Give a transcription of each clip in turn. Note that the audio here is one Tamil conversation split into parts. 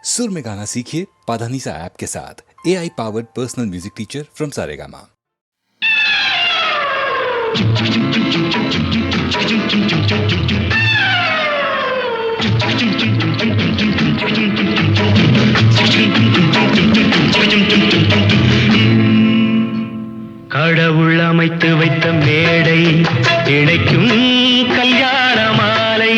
सुर में गाना सीखिए पाधानीसा ऐप के साथ। AI powered personal music teacher from Saregama. கடவுள் அமைத்து வைத்த மேடை இணைக்கும் கல்யாண மாலை.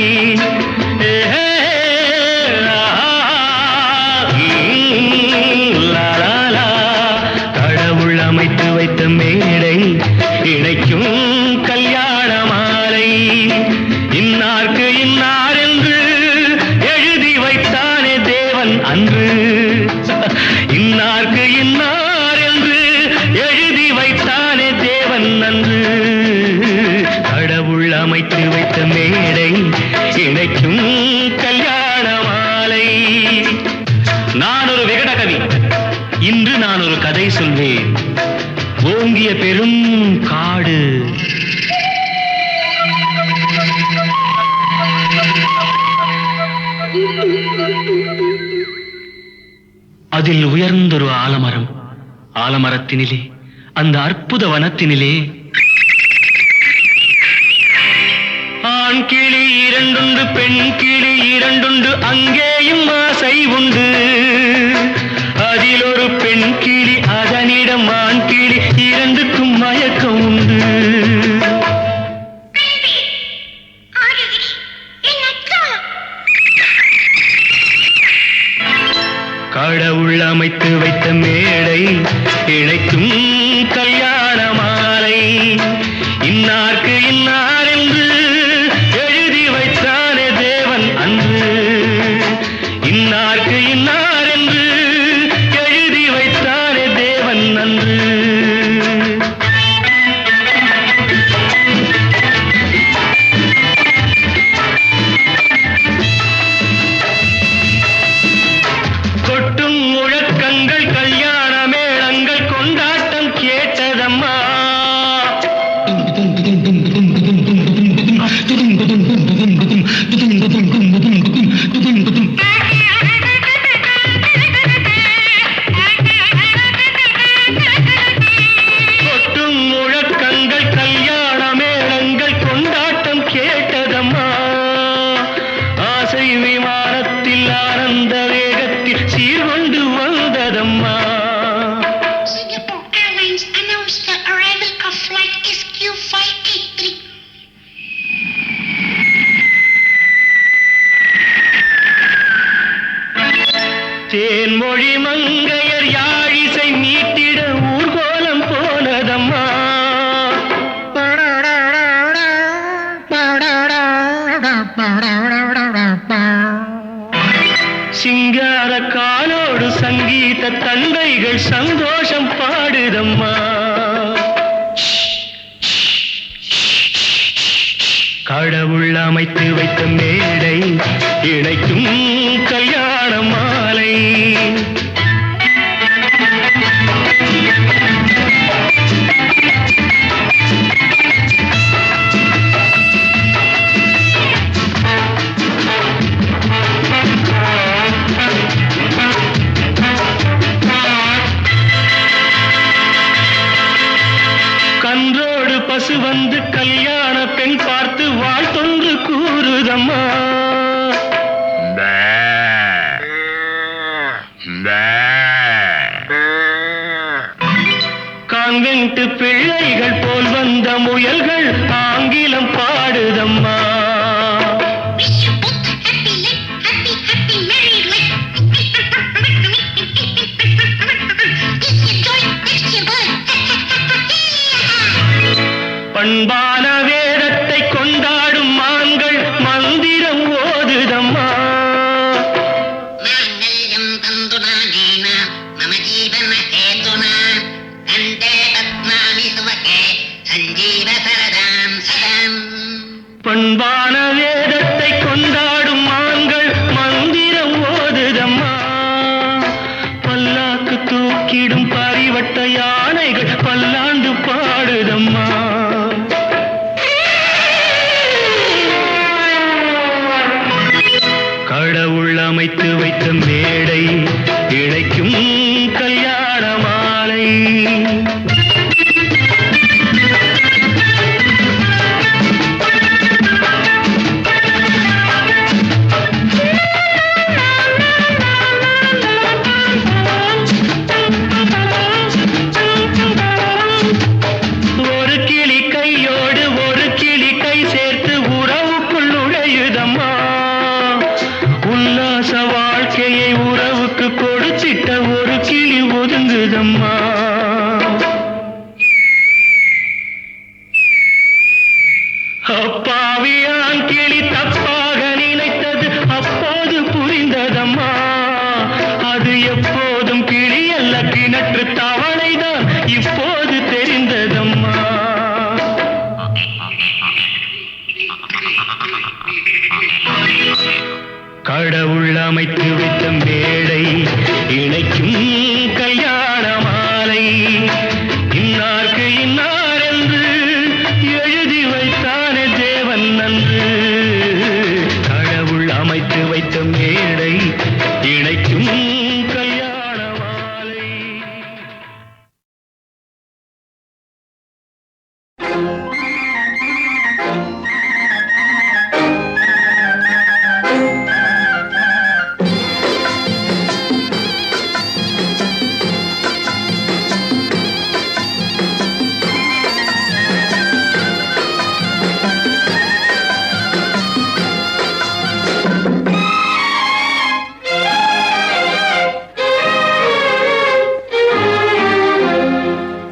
கடவுள் அமைத்து வைத்த மேடை இணைக்கும் கல்யாண மாலை. இன்னார்க்கு இன்னார் என்று எழுதி வைத்தானே தேவன் அன்று. இன்னார்க்கு இன்னார் என்று எழுதி வைத்தானே தேவன் அன்று. கடவுள் அமைத்து வைத்த மேடை இணைக்கும் கல்யாண மாலை. நான் ஒரு விகட கவி, இன்று நான் ஒரு கதை சொல்வேன். ஓங்கிய பெரும் காடு, அதில் உயர்ந்தொரு ஆலமரம். ஆலமரத்தினிலே, அந்த அற்புத வனத்தினிலே ஆண் கிளி இரண்டுண்டு, பெண் கிளி இரண்டுண்டு, அங்கேயும் ஆசை உண்டு. அதில் ஒரு பெண் கிளி, அதனிடம் ஆண் கிளி, இரண்டுக்கும் மயக்கம் உண்டு. கடவுள் அமைத்து வைத்த மேடை இணைக்கும் கல்யாண மாலை. இன்னார்க்கு இன்னார் என்று எழுதி வைத்தானே தேவன் அன்று. இன்னார்க்கு இன்னார் என்று எழுதி வைத்தானே தேவன் அன்று. கொட்டும் முழக்கங்கள், கல்யாண மேளங்கள், கொண்டாட்டம் கேட்டதம்மா. கொட்டும் முழக்கங்கள், கல்யாண மேளங்கள், கொண்டாட்டம் கேட்டதம்மா. ஆசை விமானத்தில் ஆனந்த வேகத்தில் சீர்கொண்டு வந்ததம்மா. Singapore Airlines announced the arrival of flight SQ583. Thenmozhi மங்கையர் யாழிசை மீட்டிட ஊர்கோலம் போனதம்மா. சிங்கார காலோடு சங்கீத தந்தைகள் சந்தோஷம் பாடுதம்மா. கடவுள் அமைத்து வைத்த மேடை இணைக்கும் கல்யாண மாலை. கன்றோடு பசு வந்து கல்யாண பெண் பார்த்து வாழ்த்தொன்று கூறுதம்மா. கான்வென்ட் பிள்ளைகள் போல் வந்த முயல்கள் ஆங்கிலம் பாடுதம்மா. Wish you both a happy life, happy, happy married life. This your joy, next your boy. பண்பான வேதத்தை கொண்டாடும் மான்கள் மந்திரம் ஓதுதம்மா. மாங்கல்யம் தந்துநானேன மம ஜீவன ஹேதுனா கண்டே பத்மாமி சுவகே சஞ்சீவ சரதாம் சதம். மேடை இழைக்கும் கல்யாண மாலை. ஒரு கிளி கையோடு ஒரு கிளி கை சேர்த்து உறவுக்குள் நுழையுதம்மா. உல்லாச வாழ்க்கையை உறவுக்கு கொடுத்திட்ட ஒரு கிளி ஒதுங்குதம்மா. அப்பாவியான் கிளி தப்பாக நினைத்தது அப்போது புரிந்ததம்மா. அது எப்போதும் கிளி அல்ல கிணற்று தவளைதான் இப்போது தெரிந்ததம்மா. கடவுள் அமைத்து வைத்த மேடை இணைக்கும் கல்யாண மாலை. இன்னார்க்கு இன்னார் என்று எழுதி வைத்தானே தேவன் நன்று. கடவுள் அமைத்து வைத்த மேடை இணைக்கும் கல்யாண மாலை.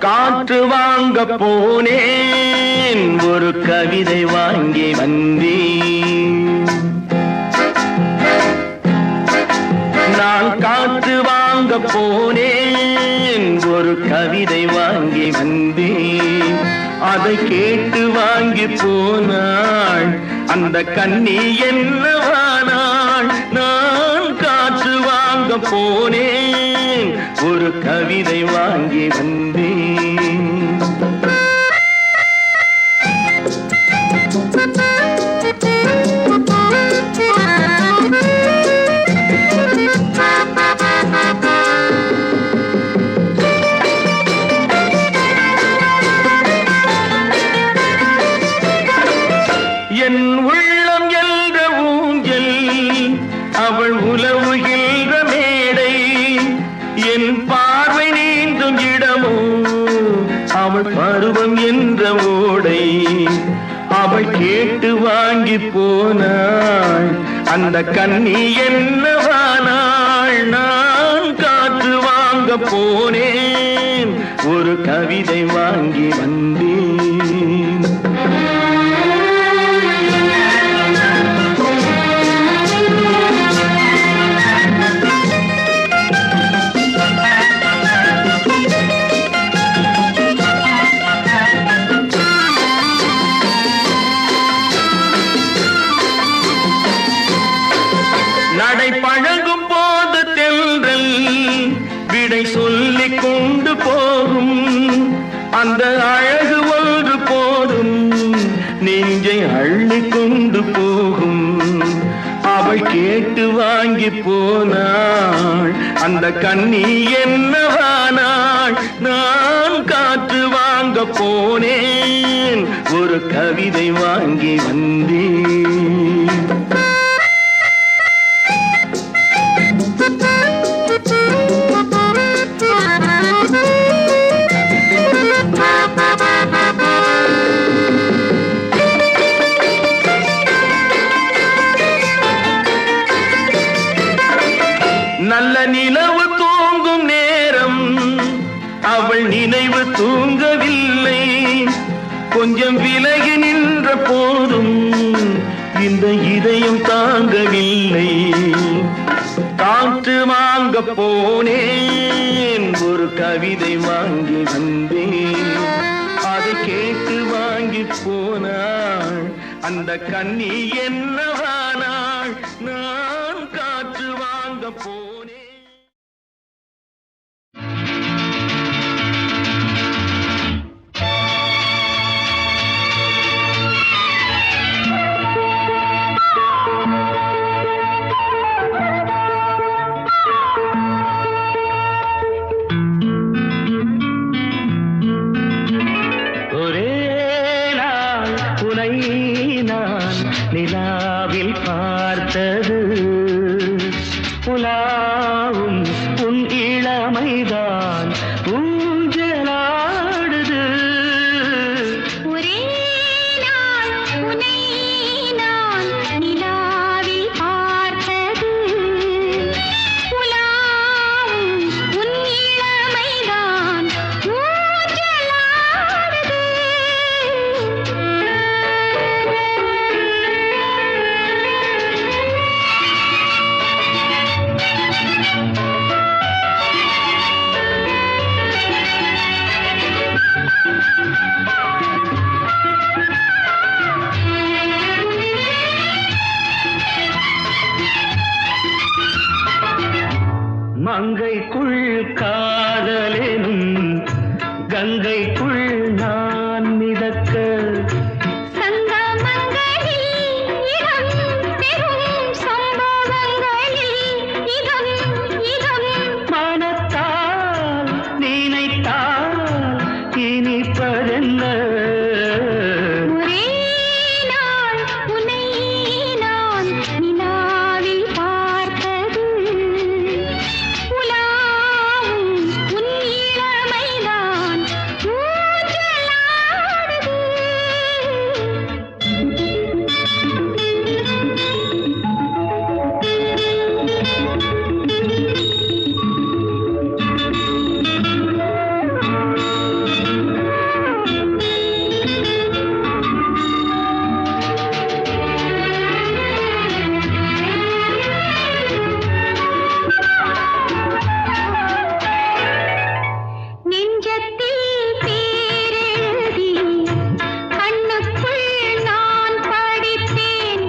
காற்று வாங்க போனேன் ஒரு கவிதை வாங்கி வந்தேன். நான் காற்று வாங்க போனேன் ஒரு கவிதை வாங்கி வந்தேன். அதை கேட்டு வாங்கி போனாள் அந்த கண்ணி என்னவானாள். நான் காற்று வாங்க போனேன் ஒரு கவிதை வாங்கி வந்தேன். என் உள்ளம் என்ற ஊஞ்சல் அவள் உலவுகின்ற மேடை. என் பார்வை நீந்தும் இடமோ அவள் பருவம் என்ற ஓடை. அவள் கேட்டு வாங்கி போனாள் அந்த கண்ணி என்னவானாள். நான் காற்று வாங்க போனேன் ஒரு கவிதை வாங்கி வந்தேன். நடை பழகும் போது தென்றல் விடை சொல்லிக் கொண்டு போகும். அந்த அழகு ஒன்று போதும் நெஞ்சை அள்ளி கொண்டு போகும். அவள் கேட்டு வாங்கி போனாள் அந்த கண்ணி என்னவானாள். நான் காற்று வாங்க போனேன் ஒரு கவிதை வாங்கி வந்தேன். நல்ல நிலவு தூங்கும் நேரம் அவள் நினைவு தூங்கவில்லை. கொஞ்சம் விலகி நின்ற போதும் இந்த இதயம் தாங்கவில்லை. காற்று வாங்க போனேன் ஒரு கவிதை வாங்கி வந்தேன். அதை கேட்டு வாங்கி போனாள் அந்த கண்ணி என்னவானாள். நான் காற்று வாங்க போனேன். உலாவும் உன் இளமைதான் ஊஞ்சலாடுது. ஒரே நாள் உன்னை நான் நிலாவில் பார்த்தது. உலாவும் உன் இளமைதான் ஊஞ்சலாடுது. மங்கைக்குள் காதலெனும் கங்கைக்குள் நான் மிதக்க சங்கமங்களில் இடம் பெறும் சம்பவங்களில் இதம் இதம் மனத்தால் நினைத்தால் இனிப்பதென்ன. ஒரே நாள் உன்னை நான் நிலாவில் பார்த்தது. உலாவும் உன் இளமைதான் ஊஞ்சலாடுது. நெஞ்சத்தில் பேரெழுதி கண்ணுக்குள் நான் படித்தேன்.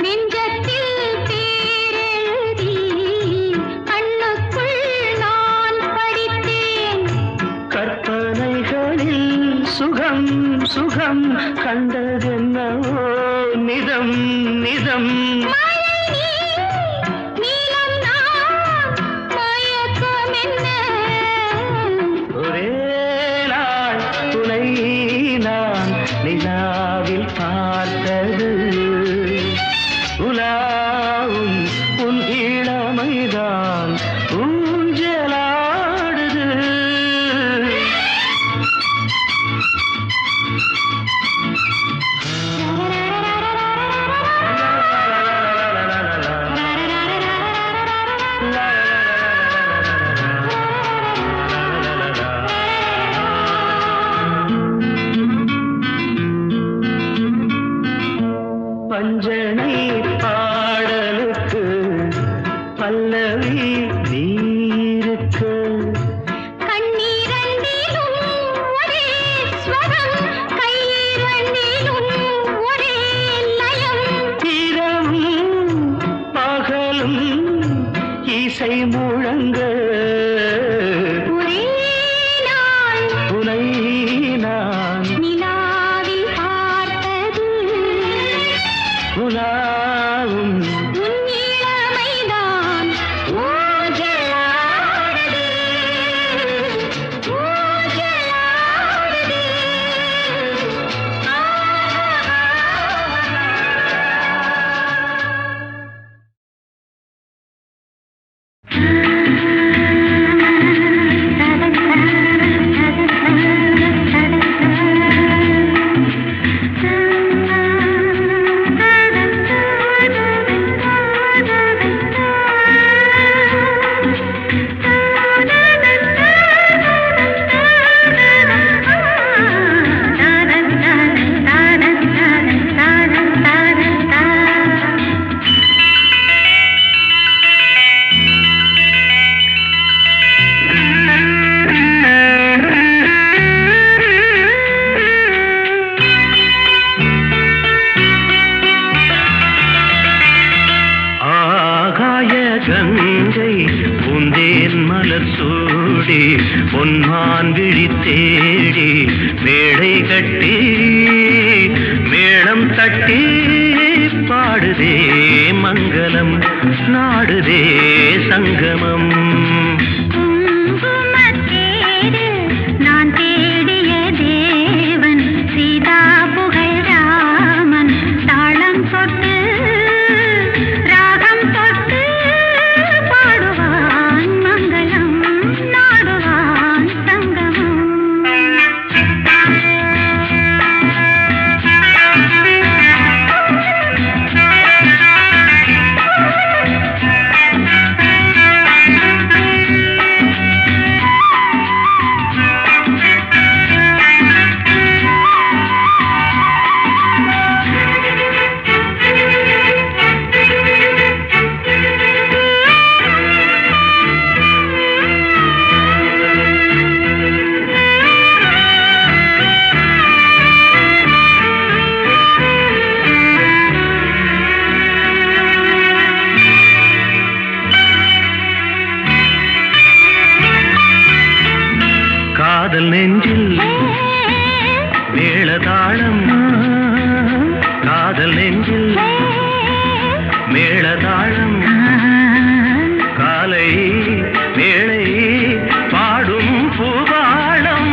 நெஞ்சத்தில் பேரெழுதி கண்ணுக்குள் நான் படித்தேன். கற்பனைகளில் சுகம் சுகம் கண்டதென்னவோ நிதம் நிதம். மழை நீலம் நான் மயக்கம் என்ன. ஒரே நாள் துணை நான் நிலாவில் பார்த்தது. உலாவும் உன் இளமைதான் ஊஞ்சலாடுது. பஞ்சனை பாடலுக்கு பல்லவி நீருக்கு கண்ணீரண்டிலும் ஒரே ஸ்வரம் கையிரண்டிலும் ஒரே லயம். இரவும் பகலும் இசை முழங்க ஒரே நாள் துணை நான் நிலாவில் பார்த்தது. உலாவும் உன் இளமைதான் ஊஞ்சலாடுது. ஊஞ்சலாடுது. கங்கை பூந்தேன் மலர் சூடி பொன்மான் விழி தேடி மேடை கட்டி மேளம் தட்டி பாடுதே மங்களம் நாடுதே சங்கமம். குங்குமத்தேரு நான் தேடிய தேவன் சீதா புகழ் ராமன் தாளம் தொட்டு ராகம் தொட்டு காதல் நெஞ்சில் மேளதாளம் காதல் நெஞ்சில் மேளதாளம் காலை வேளை பாடும் பூபாளம்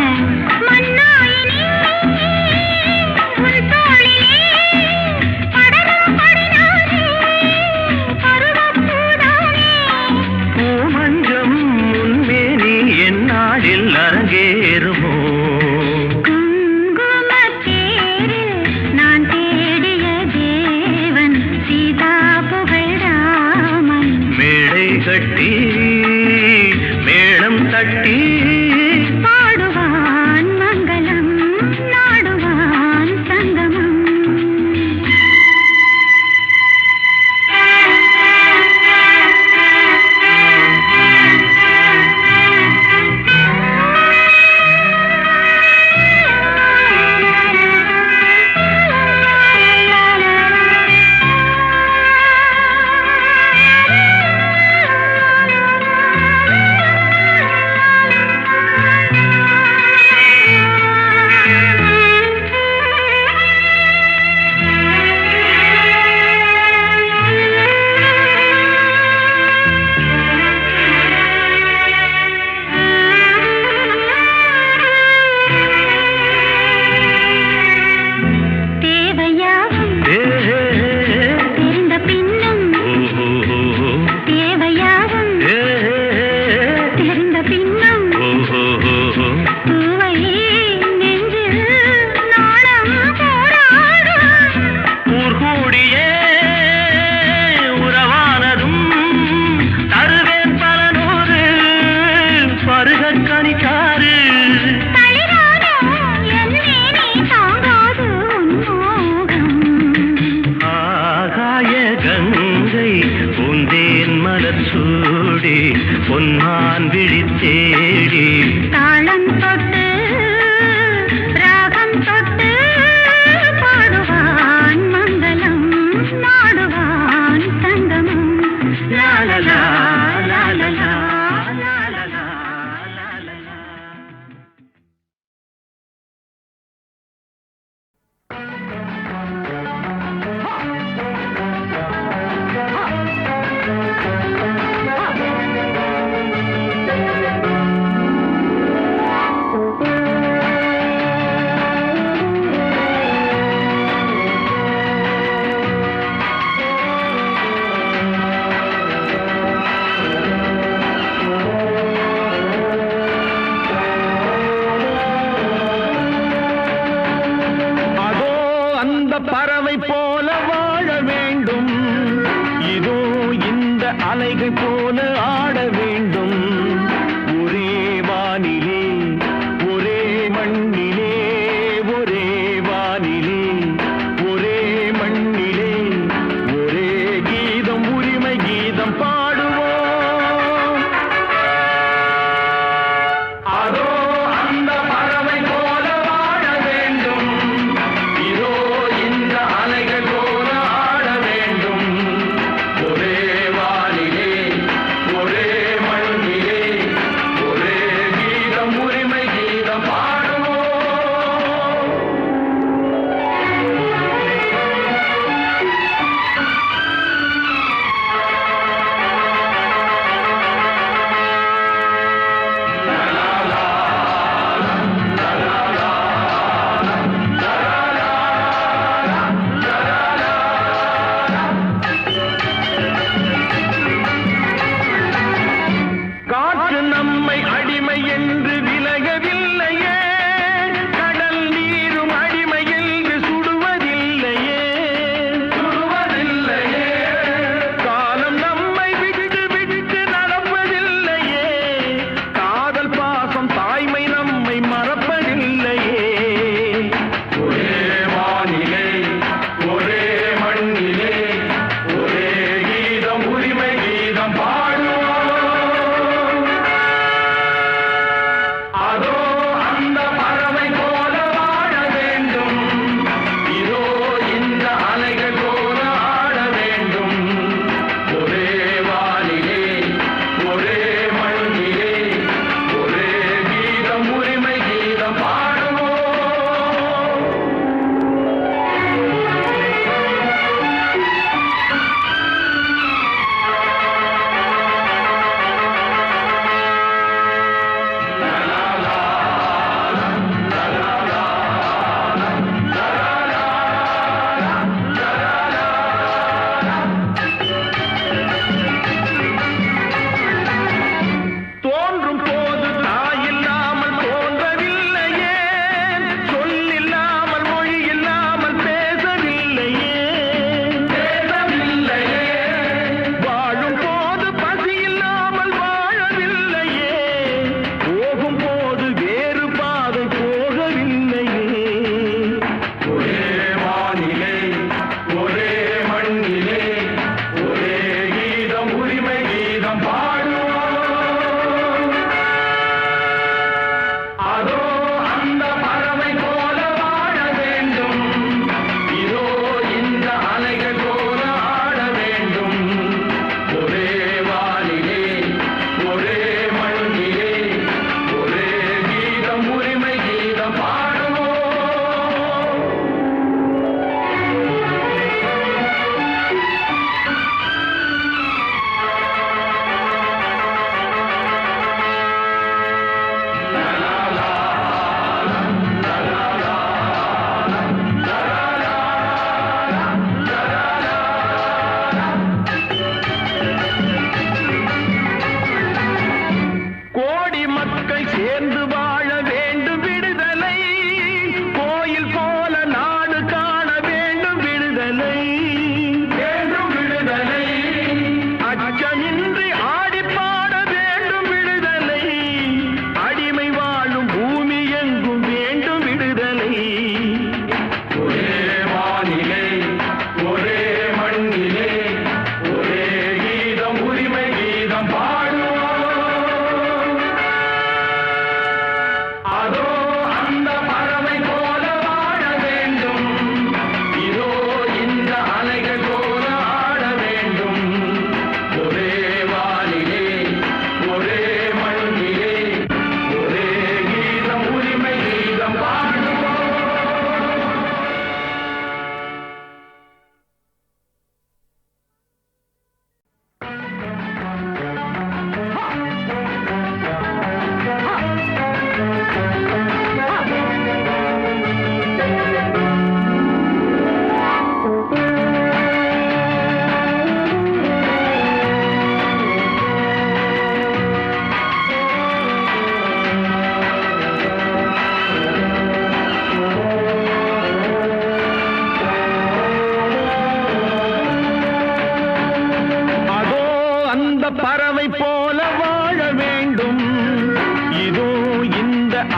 பூமஞ்சம் முன்மேனி என்னாளில் அரங்கேறுமோ கட்டி மேளம் தட்டி பாடுவான் மங்களம் நாடுவான் சங்கமம் பொன்னான் விழித்தேடி தாளம் தொட்டு ராகம் தொட்டு பாடுவான் மங்களம் நாடுவான் சங்கமம் லாலலா லாலலா லாலலா லாலலா.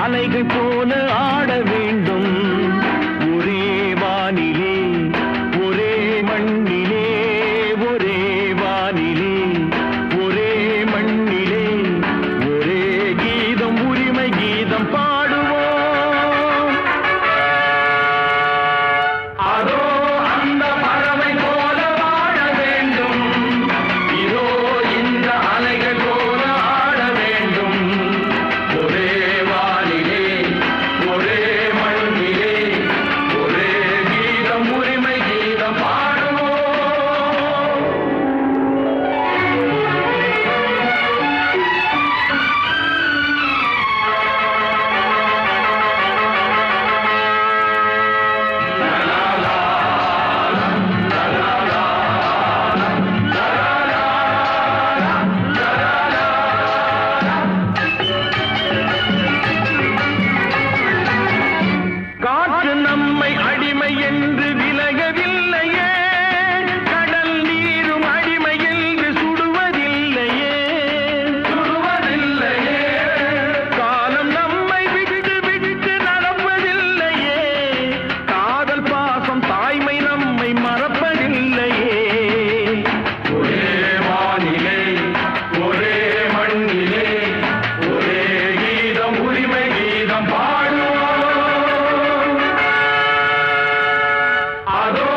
அலைகள் போல ஆட வேண்டும் ஒரே வானிலே ஒரே மண்ணிலே ஒரே வானிலே ஒரே மண்ணிலே ஒரே கீதம் உரிமை கீதம் பாடுவோம் அதோ அந்த பறவை போல வாழ வேண்டும் இதோ இந்த அலைகள் போல ஆட வேண்டும் ஒரே வானிலே ஒரே மண்ணிலே ஒரே கீதம் உரிமை கீதம் பாடுவோம் காற்று நம்மை அடிமை என்று விலகவில்லையே கடல் நீரும் அடிமை என்று சுடுவதில்லையே காலம் நம்மை விட்டு விட்டு நடப்பதில்லையே காதல் பாசம் தாய்மை நம்மை மறப்பதில்லையே ஒரே வானிலே ஒரே மண்ணிலே ஒரே கீதம் உரிமை கீதம் பாடுவோம் அதோ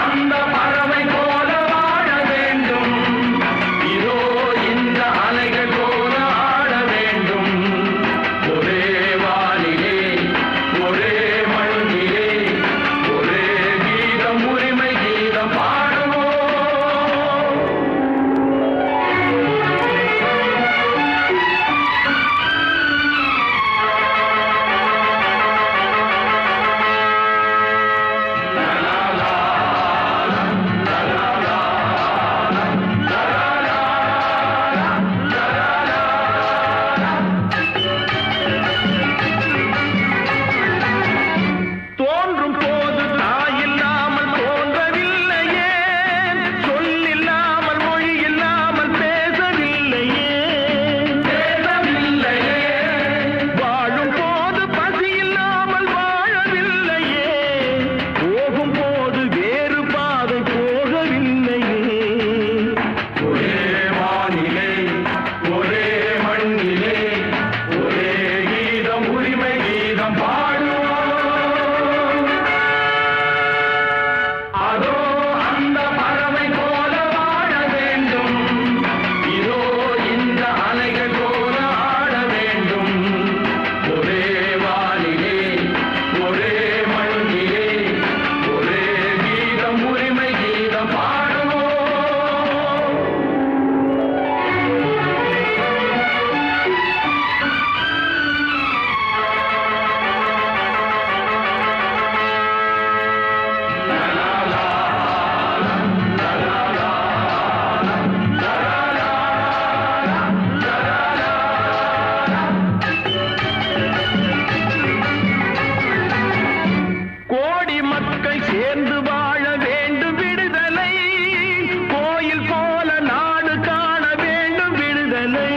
அந்த பறவை போல வாழ வேண்டும் இதோ இந்த அலைகள் போல ஆட வேண்டும் ஒரே வானிலே ஒரே மண்ணிலே ஒரே கீதம் உரிமை கீதம் பாடுவோம் தோன்றும் போது தாயில்லாமல் தோன்றவில்லையே சொல்லில்லாமல் மொழி இல்லாமல் பேசவில்லையே வாழும் போது பசி இல்லாமல் வாழவில்லையே போகும் போது வேறு பாதை போகவில்லையே ஒரே வானிலே ஒரே மண்ணிலே ஒரே கீதம் உரிமை கீதம் பாடுவோம் அதோ அந்த பறவை போல வாழ வேண்டும் இதோ இந்த அலைகள் போல ஆட வேண்டும் ஒரே வானிலே ஒரே மண்ணிலே ஒரே கீதம் உரிமை கீதம் பாடுவோம் கோடி மக்கள் சேர்ந்து வாழ வேண்டும் விடுதலை கோயில் போல நாடு காண வேண்டும் விடுதலை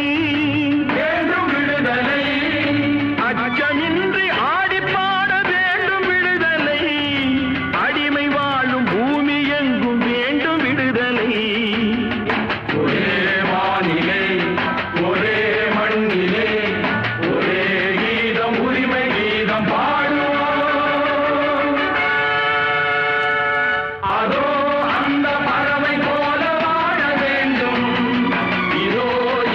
அச்சமின்றி ஆடி பாட வேண்டும் விடுதலை அடிமை வாழும் பூமி எங்கும் வேண்டும் விடுதலை ஒரே வானிலே ஒரே மண்ணிலே ஒரே கீதம் உரிமை கீதம் பாடுவோம் அதோ அந்த பறவை போல வாழ வேண்டும் இதோ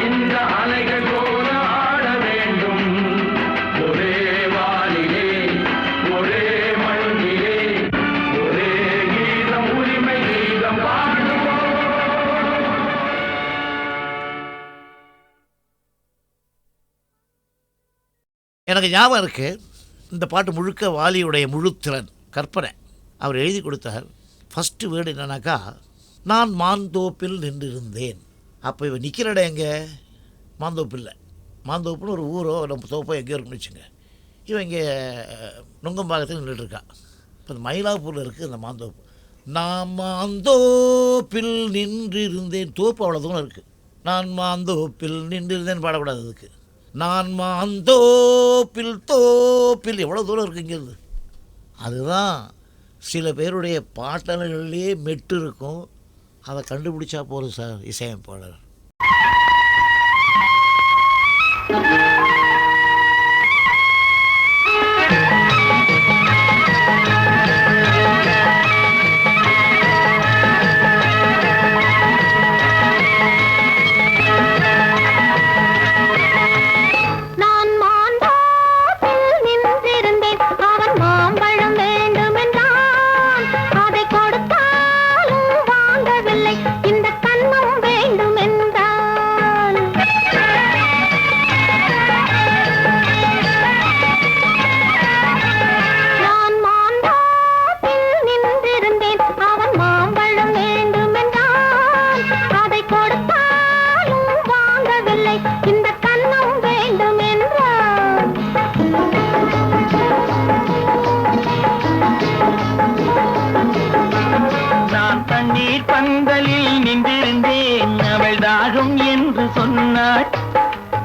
இந்த அலைகள் போல ஆட வேண்டும் ஒரே வானிலே ஒரே மண்ணிலே ஒரே கீதம் உரிமை கீதம் பாடுவோம் எனக்கு ஞாபகம் இருக்கு இந்த பாட்டு முழுக்க வாலியுடைய முழுத்திறன் கற்பனை அவர் எழுதி கொடுத்தார். ஃபஸ்ட்டு வேர்டு என்னன்னாக்கா நான் மாந்தோப்பில் நின்றிருந்தேன். அப்போ இவன் நிற்கிற இடம் எங்கே? மாந்தோப்பில்லை. மாந்தோப்புன்னு ஒரு ஊரோ நம்ம தோப்போ எங்கேயோ இருக்குன்னு வச்சுங்க. இவன் இங்கே நுங்கம்பாக்கத்தில் நின்றுட்டுருக்கா. இப்போ இந்த மயிலாப்பூரில் இருக்குது இந்த மாந்தோப்பு. நான் மாந்தோப்பில் நின்றிருந்தேன். தோப்பு அவ்வளோ தூரம் இருக்குது. நான் மாந்தோப்பில் நின்றிருந்தேன் பாடக்கூடாது. அதுக்கு நான் மாந்தோப்பில் தோப்பில் எவ்வளோ தூரம் இருக்குங்கிறது. அதுதான் சில பேருடைய பாட்டல்கள்லேயே மெட்டு இருக்கும். அதை கண்டுபிடிச்சா போதும் சார் இசையமைப்பாளர்.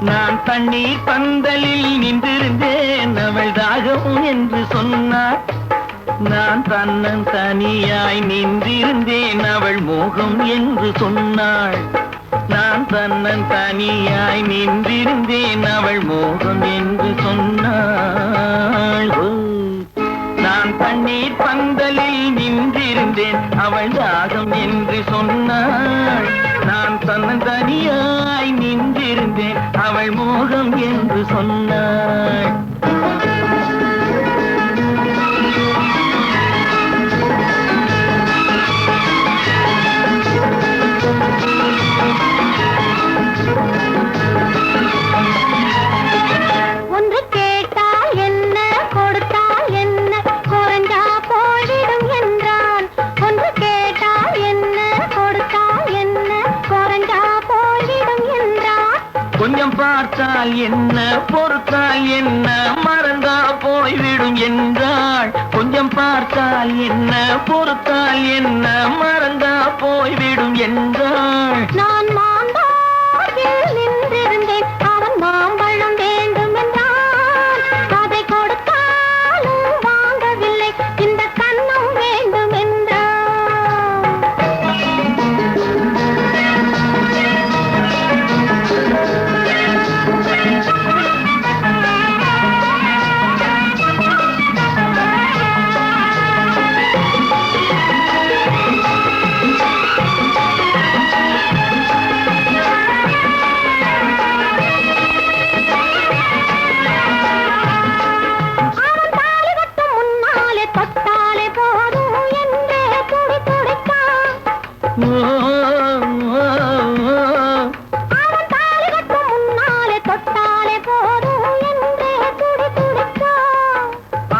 நான் தண்ணீர் பந்தலில் நின்றிருந்தேன் அவள் தாகம் என்று சொன்னாள். நான் தன்னன் தனியாய் நின்றிருந்தேன் அவள் மோகம் என்று சொன்னாள். நான் தன்னன் தனியாய் நின்றிருந்தேன் அவள் மோகம் என்று சொன்னாள். நான் தண்ணீர் பந்தலில் நின்றிருந்தேன் அவள் தாகம் என்று சொன்னாள். நான் தன்னன் தனியாய் நின்றிருந்தேன் அவள் மோகம் என்று சொன்னாள். கொஞ்சம் பார்த்தால் என்ன பொறுத்தால் என்ன மறந்தா போய்விடும் என்றாள். கொஞ்சம் பார்த்தால் என்ன பொறுத்தால் என்ன மறந்தா போய்விடும் என்றாள். நான் மாந்தோப்பில் நின்றிருந்தேன் அவன் மாம்பழம் வேண்டும் என்றான். அதை கொடுத்தாலும் வாங்கவில்லை இந்த கன்னம் வேண்டும் என்றான்.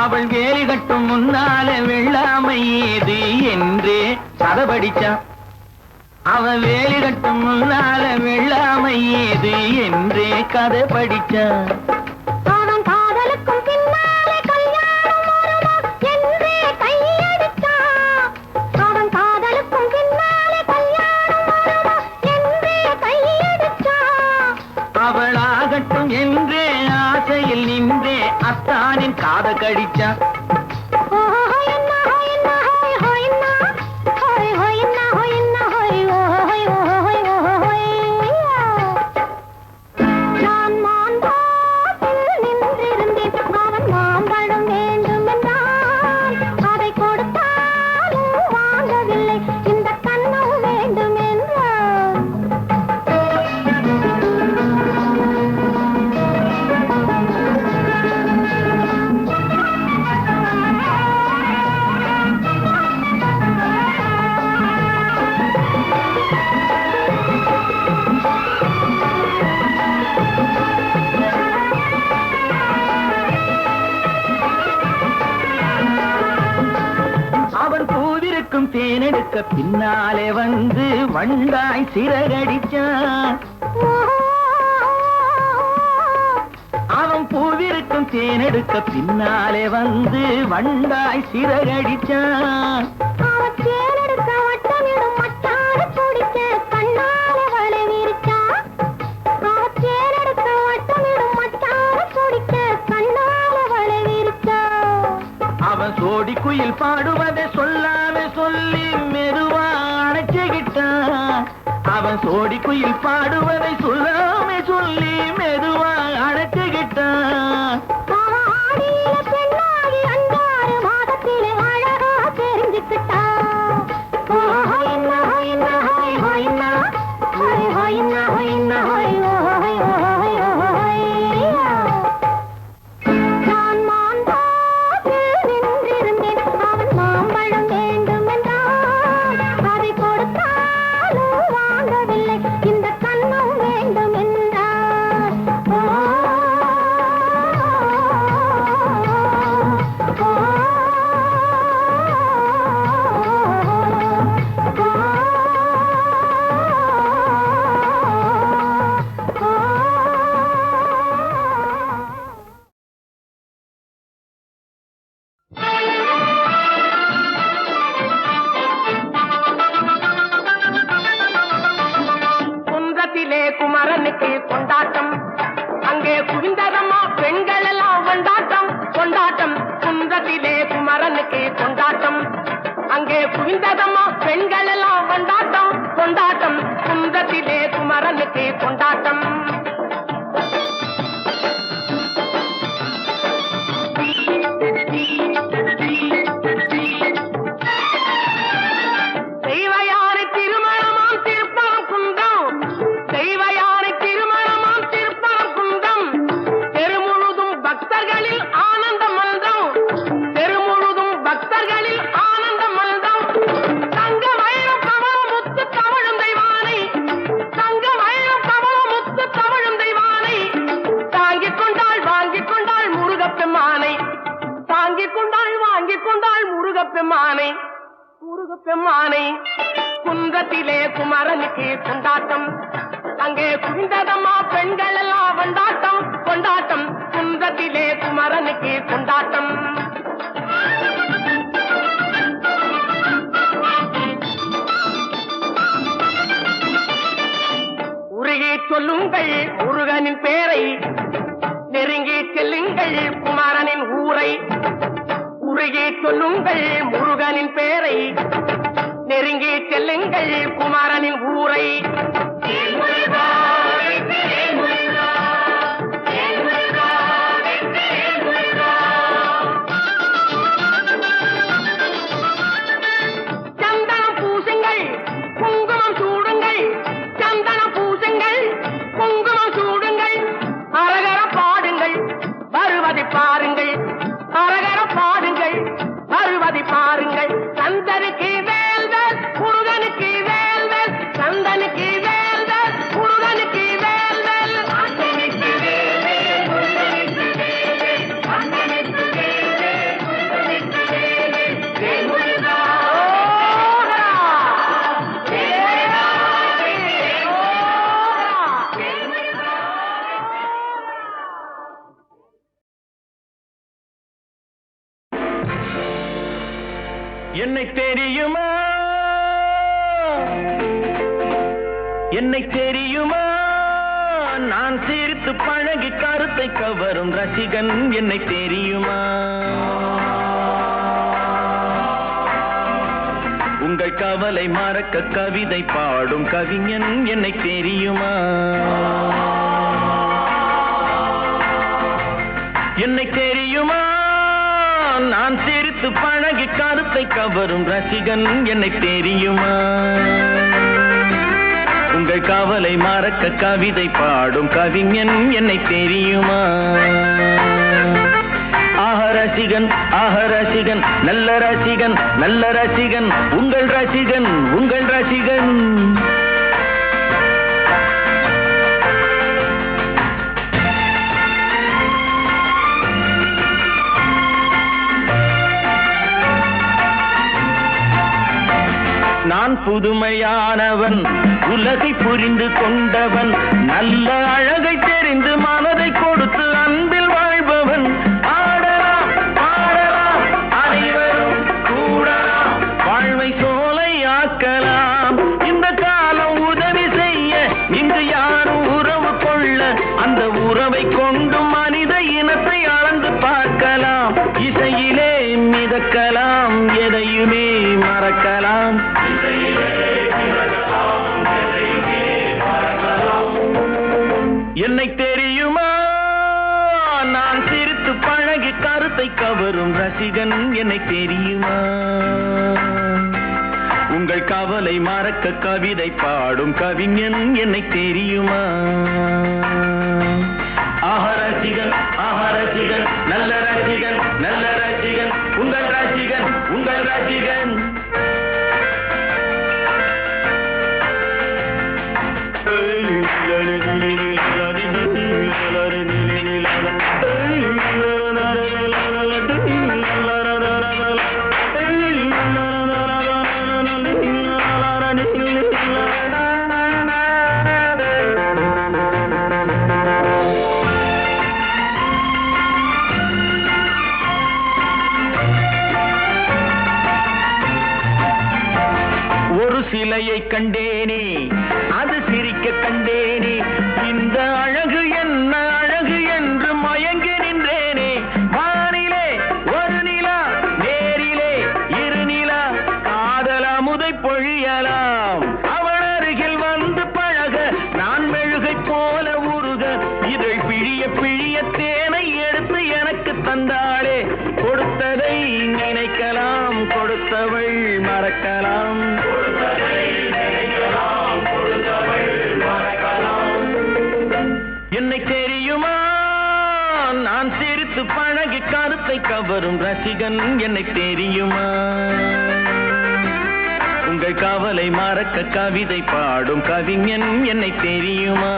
அவள் வேலி கட்டும் முன்னாலே வெள்ளாமை ஏது என்றே கதை படிச்சான். அவள் வேலி கட்டும் முன்னாலே வெள்ளாமை ஏது என்றே கதை படிச்சான். அவன் காதலுக்கும் பின்னாலே கல்யாணம் வருமா என்றே கையடித்தான். அவன் காதலுக்கும் பின்னாலே கல்யாணம் வருமா என்றே கையடித்தான். அவளாகட்டும் என்றே ஆசையில் நின்றே அத்தானின் காத கடிச்சான். நான் மாந்தோப்பில் நின்றிருந்தேன் அவன் மாம்பழம் வேண்டும் என்றான். அதை கொடுத்தாலும் வாங்கவில்லை இந்த கன்னம் வேண்டும் என்றான். அவன் பூவிருக்கும் தேனெடுக்க பின்னாலே வந்து வண்டாய் சிறகடிச்சான். அவன் பூவிருக்கும் தேனெடுக்க பின்னாலே வந்து வண்டாய் சிறகடிச்சான். அவன் தேனெடுக்க வட்டமிடும் மட்டாடு பிடிக்க கண்ணாலே வலை விரிச்சான். அவன் தேனெடுக்க வட்டமிடும் சோடி குயில் பாடுவதை சொல்லாம சொல்லி மெதுவா அணைச்சுக்கிட்டான். அவன் சோடி குயில் பாடுவதை சொல்லாம சொல்லி மெதுவா அணைச்சுக்கிட்டான். குமரனுக்கு கொண்டாட்டம், அங்கே குவிந்ததம்மா பெண்கள் எல்லாம் கொண்டாட்டம் கொண்டாட்டம். குன்றத்திலே குமரனுக்கு கொண்டாட்டம், அங்கே குவிந்ததம்மா பெண்கள் எல்லாம் கொண்டாட்டம் கொண்டாட்டம். குன்றத்திலே குமரனுக்கு கொண்டாட்டம். முருகப்பெம்மானை குன்றத்திலே குமரனுக்கு கொண்டாட்டம், அங்கே குவிந்ததம்மா பெண்கள் எல்லாம் கொண்டாட்டம் கொண்டாட்டம். குன்றத்திலே குமரனுக்கு கொண்டாட்டம். உருகி சொல்லுங்கள் முருகனின் பேரை, நெருங்கி செல்லுங்கள் குமரனின் ஊரை. உருகி சொல்லுங்கள் முருகனின் பேரை, நெருங்கி செல்லுங்கள் குமரனின் ஊரை. சந்தனம் பூசுங்கள் குங்குமம் சூடுங்கள், சந்தனம் பூசுங்கள் குங்குமம் சூடுங்கள். அரகர பாடுங்கள் வருவதை பாருங்கள், அரகர பாடுங்கள் வருவதை பாருங்கள். சந்தனுக்கு வேல்வேல் முருகனுக்கு வேல்வேல், சந்தனுக்கு வேல்வேல் முருகனுக்கு வேல்வேல். என்னை தெரியுமா, என்னை தெரியுமா, நான் சிரித்து பழகி கருத்தை கவரும் ரசிகன் என்னை தெரியுமா. உங்கள் கவலை மறக்க கவிதை பாடும் கவிஞன் என்னை தெரியுமா. என்னை தெரியுமா, நான் சிரித்து பழகி கருத்தை கவரும் ரசிகன் என்னை தெரியுமா. உங்கள் கவலை மறக்க கவிதை பாடும் கவிஞன் என்னை தெரியுமா. ஆஹ ரசிகன் ஆஹ ரசிகன், நல்ல ரசிகன் நல்ல ரசிகன், உங்கள் ரசிகன் உங்கள் ரசிகன். நான் புதுமையானவன், உலகை புரிந்து கொண்டவன், நல்ல அழகை தெரிந்து மனதை கொடுத்து அன்பில் வாழ்பவன். ஆடலாம் பாடலாம் அனைவரும் கூடலாம், வாழ்வை சோலையாக்கலாம். இந்த காலம் உதவி செய்ய இங்கு யாரும் உறவு கொள்ள, அந்த உறவை கொண்டு மனித இனத்தை அளந்து பார்க்கலாம். இசையிலே மித மிதக்கலாம் எதையுமே மறக்கலாம். என்னை தெரியுமா நான் சிரித்து பழகி கருத்தை கவரும் ரசிகன் என்னை தெரியுமா. உங்கள் கவலை மறக்க கவிதை பாடும் கவிஞன் என்னை தெரியுமா. ரசிகன் ரசிகன் நல்ல ரசிகன் நல்ல ரசிகன் உங்கள் ரசிகன் உங்கள் ரசிகன். சிலையை கண்டேனே அது சிரிக்க கண்டேனே. இந்த அழகு என்ன அழகு என்று மயங்கி நின்றேனே. வானிலே ஒரு நிலா நேரிலே இரு நிலா காதல் அமுதை பொழியலாம். அவள் அருகில் வந்து பழக நான் மெழுகை போல உருக இதழ் பிழிய பிழிய தேனை எடுத்து எனக்கு தந்தாளே. கொடுத்ததை நினைக்கலாம் கொடுத்தவள் மறக்கலாம். என்னை தெரியுமா நான் சிரித்து பழகி கருத்தை கவரும் ரசிகன் என்னை தெரியுமா. உங்கள் கவலை மறக்க கவிதை பாடும் கவிஞன் என்னை தெரியுமா.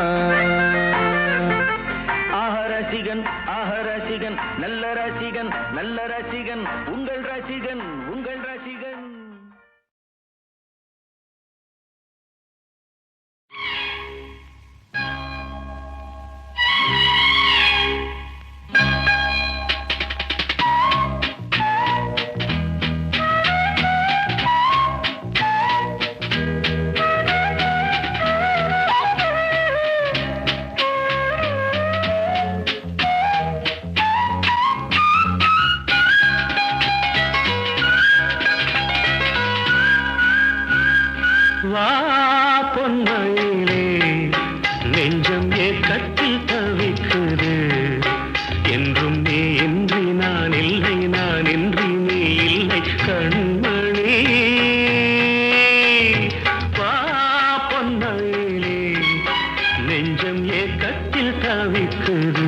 ரசிகன் ரசிகன் நல்ல ரசிகன் நல்ல ரசிகன் உங்கள் ரசிகன் உங்கள் ரசிகன். வா பொன்மயிலே நெஞ்சம் ஏக்கத்தில் தவிக்குது. என்றும் நீ இன்றி நான் இல்லை நான் இன்றி நீ இல்லை கண்மணி. வா பொன்மயிலே நெஞ்சம் ஏக்கத்தில் தவிக்குது.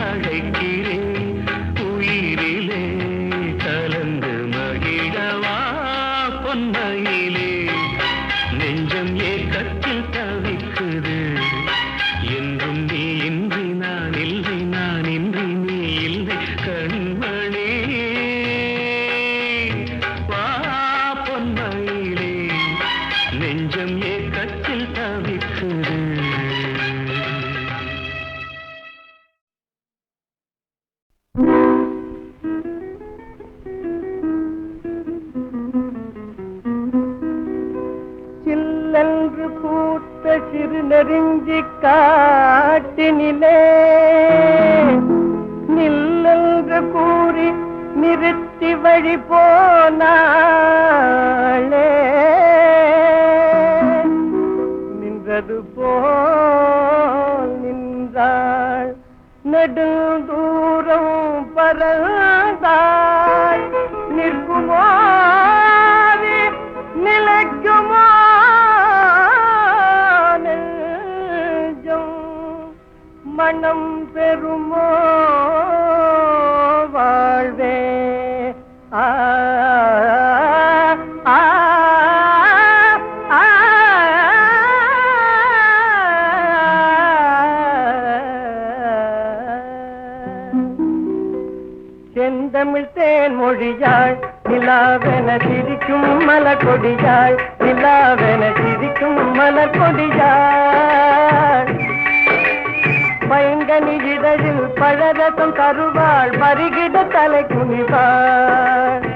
அழைக்கிறேன் உயிரிலே கலந்து மகிழவா. குறிஞ்சி காட்டினிலே நில்லென்று கூறி நிறுத்தி வழி போனாளே நின்றது போல் நின்றாள் நெடுந்தூரம் பறந்தாள் நிற்குமோ நிலைக்குமோ நெஞ்சம் மனம் பெறுமோ வாழ்வே ஆ ஆ ஆ செந்தமிழ் தேன் மொழியாள் நிலாவென சிரிக்கும் மலர் கொடியாள் நிலாவென சிரிக்கும் மலர் கொடியாள் பைங்கனி இதழில் பழரசம் தருவாள் பருகிட தலை குனிவாள்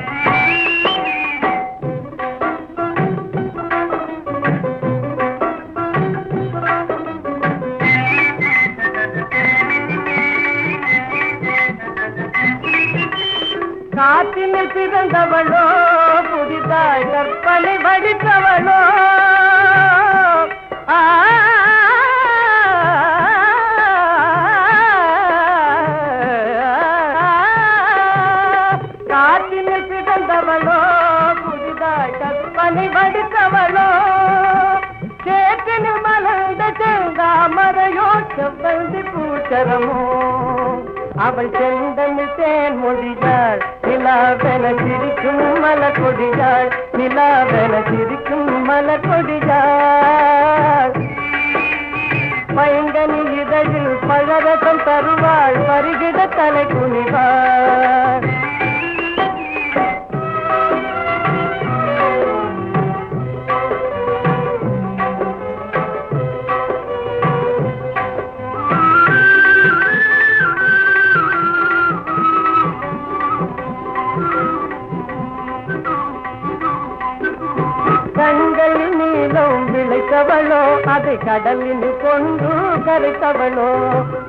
காற்றினில் பிறந்தவளோ புதிதாய் கற்பனை வடித்தவளோ காற்றினில் பிறந்தவளோ புதிதாய் கற்பனை வடித்தவளோ சேற்றினில் மலர்ந்த செந்தாமரையோ செவ்வந்தி பூச்சரமோ அவள் செந்தமிழ் தேன் மொழியாள் நிலாவென சிரிக்கும் மலர் கொடியாள் நிலாவென சிரிக்கும் மலர் கொடியாள் பைங்கனி இதழில் பழரசம் தருவாள் பருகிட தலை குனிவாள் கண்களில் நீளம் விளைத்தவளோ அதை கடலில் கொண்டு கரைத்தவளோ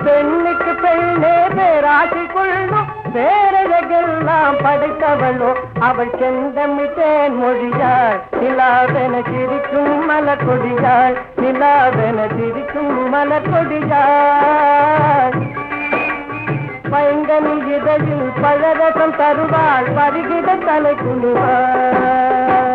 பெண்ணுக்கு பெண்ணே பேராசி கொள்ளும் பேரழகெல்லாம் படைத்தவளோ அவள் செந்தமிழ் தேன் மொழியாள் நிலாவென சிரிக்கும் மலர் கொடியாள் நிலாவென சிரிக்கும் மலர் கொடியாள் பைங்கனி இதழில் பழரசம் தருவாள் பருகிட தலை குனிவாள்